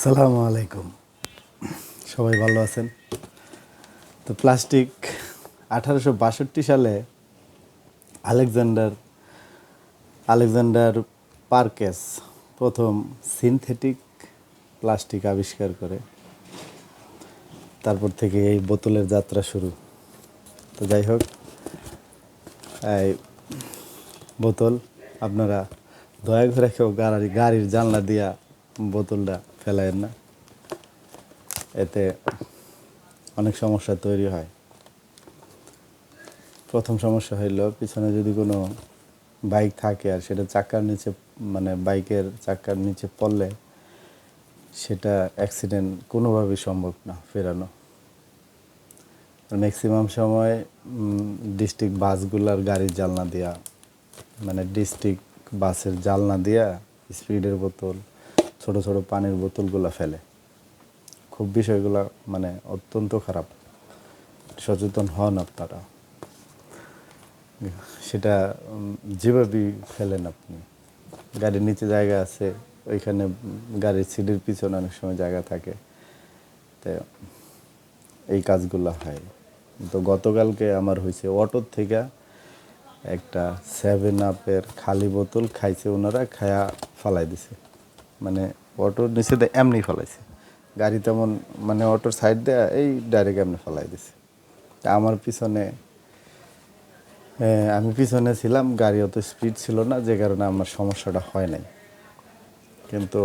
সালামু আলাইকুম। সবাই ভালো আছেন? তো প্লাস্টিক 1862 সালে আলেকজান্ডার আলেকজান্ডার পার্কেস প্রথম সিনথেটিক প্লাস্টিক আবিষ্কার করে। তারপর থেকে এই বোতলের যাত্রা শুরু। তো যাই হোক, এই বোতল আপনারা দয়া করে কেউ গাড়ির জানলা দিয়া বোতলটা ফেলায়েন না, এতে অনেক সমস্যা তৈরি হয়। প্রথম সমস্যা হইল, পিছনে যদি কোনো বাইক থাকে আর সেটা চাকার নিচে, মানে বাইকের চাকার নিচে পড়লে সেটা অ্যাক্সিডেন্ট কোনোভাবেই সম্ভব না ফেরানো। ম্যাক্সিমাম সময় ডিস্ট্রিক্ট বাসগুলার গাড়ির জানলা দিয়া, মানে ডিস্ট্রিক্ট বাসের জানলা দিয়া স্পিডের বোতল, ছোট ছোট পানির বোতলগুলো ফেলে। খুব বিষয়গুলো মানে অত্যন্ত খারাপ। সচেতন হন আপনারা। সেটা যেভাবেই ফেলেন আপনি, গাড়ির নিচে জায়গা আছে, ওইখানে গাড়ির সিটের পিছনে অনেক সময় জায়গা থাকে, তো এই কাজগুলো হয়। তো গতকালকে আমার হয়েছে, অটোর থেকে একটা 7-আপের খালি বোতল খাইছে ওনারা, খায়া ফালাই দিছে। মানে অটোর নিচে এমনি ফালাইছে, গাড়ি তেমন, মানে অটোর সাইড দিয়ে এই ডাইরেক্ট এমনি ফালাই দিছে। আমার পিছনে, আমি পিছনে ছিলাম, গাড়ি অত স্পিড ছিল না, যে কারণে আমার সমস্যাটা হয় নাই। কিন্তু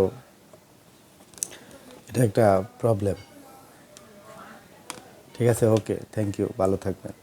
এটা একটা প্রবলেম। ঠিক আছে, ওকে, থ্যাংক ইউ, ভালো থাকবেন।